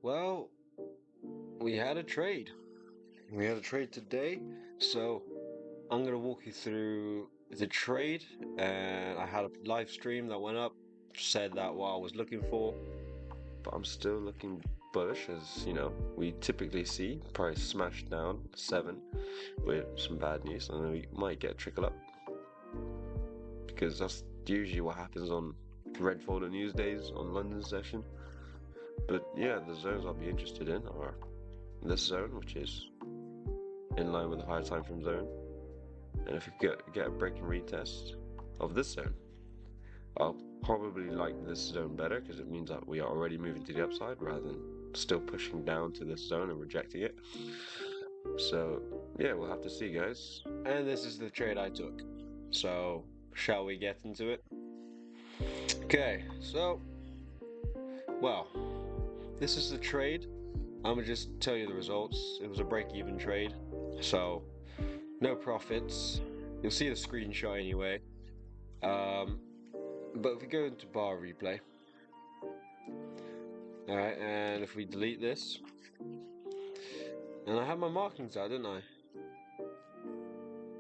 Well, we had a trade. We had a trade today, so I'm gonna walk you through the trade. And I had a live stream that went up, said that what I was looking for, but I'm still looking bullish, as you know we typically see. Price smashed down 7 with some bad news, and then we might get a trickle up because that's usually what happens on red folder news days on London session. But yeah, the zones I'll be interested in are this zone, which is in line with the higher time frame zone, and if we get a break and retest of this zone, I'll probably like this zone better because it means that we are already moving to the upside rather than still pushing down to this zone and rejecting it. So yeah, we'll have to see, guys. And this is the trade I took. So shall we get into it? Okay, so well, this is the trade. I'm gonna just tell you the results. It was a break-even trade, so no profits. You'll see the screenshot anyway. But if we go into bar replay, alright, and if we delete this, and I had my markings out, didn't I?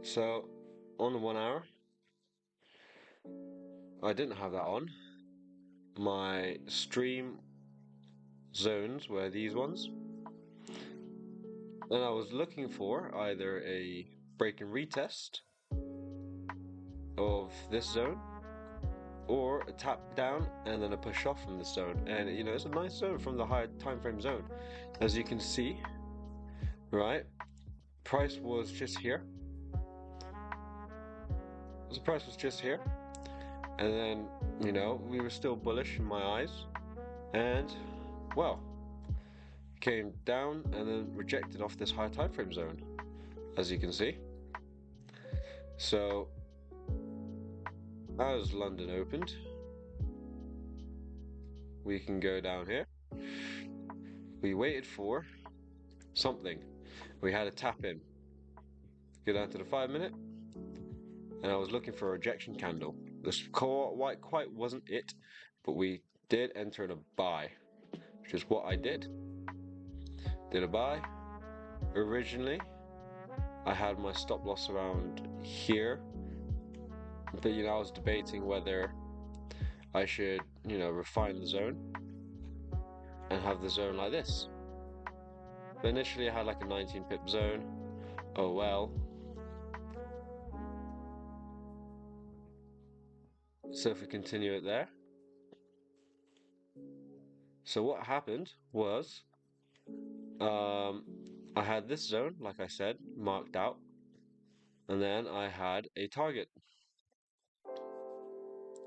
So on the 1 hour, I didn't have that on. My stream zones were these ones, and I was looking for either a break and retest of this zone or a tap down and then a push off from this zone. And you know, it's a nice zone from the higher time frame zone, as you can see, right? Price was just here. The price was just here, and then you know we were still bullish in my eyes, and well, came down and then rejected off this high time frame zone, as you can see. So as London opened, we can go down here. We waited for something. We had a tap in. Go down to the 5 minute, and I was looking for a rejection candle. This quite wasn't it, but we did enter in a buy, which is what I did. Did a buy. Originally, I had my stop loss around here, but you know I was debating whether I should, you know, refine the zone and have the zone like this. But initially I had like a 19 pip zone. Oh well. So if we continue it there. So what happened was, I had this zone, like I said, marked out, and then I had a target,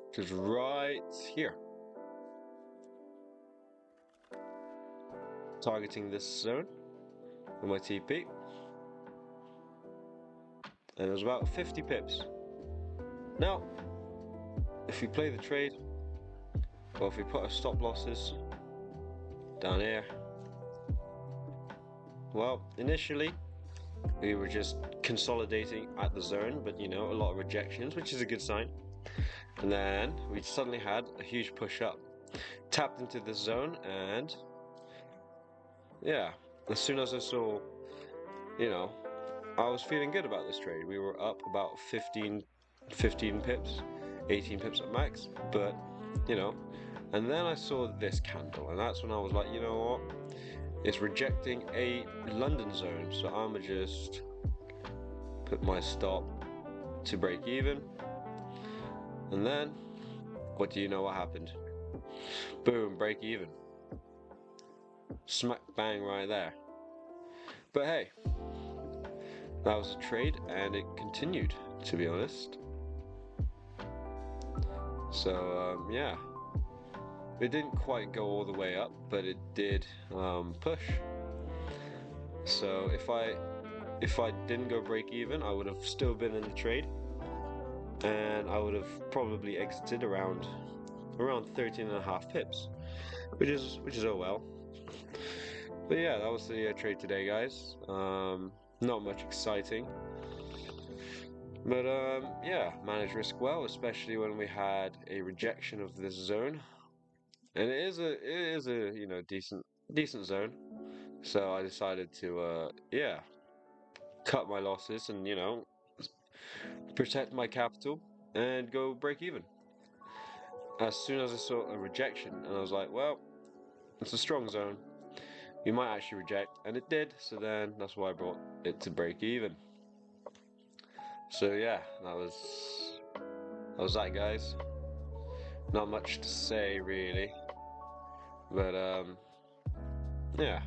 which is right here, targeting this zone with my TP, and it was about 50 pips. Now, if we play the trade, or if we put our stop losses down here, well, initially we were just consolidating at the zone, but you know, a lot of rejections, which is a good sign. And then we suddenly had a huge push up, tapped into this zone, and yeah, as soon as I saw, you know, I was feeling good about this trade. We were up about 15 pips, 18 pips at max, but you know, and then I saw this candle, and that's when I was like, you know what, it's rejecting a London zone, so I'ma just put my stop to break even. And then what do you know what happened? Boom, break even. Smack bang right there. But hey, that was a trade and it continued, to be honest. So yeah, it didn't quite go all the way up, but it did push. So if I didn't go break even, I would have still been in the trade, and I would have probably exited around 13 and a half pips, which is oh well. But yeah, that was the trade today, guys. Not much exciting, but yeah, managed risk well, especially when we had a rejection of this zone, and it is a you know decent decent zone. So I decided to, yeah, cut my losses and, protect my capital and go break even. As soon as I saw a rejection, and I was like, well, it's a strong zone. You might actually reject, and it did. So then that's why I brought it to break even. So yeah, that was that, guys. Not much to say really, but yeah.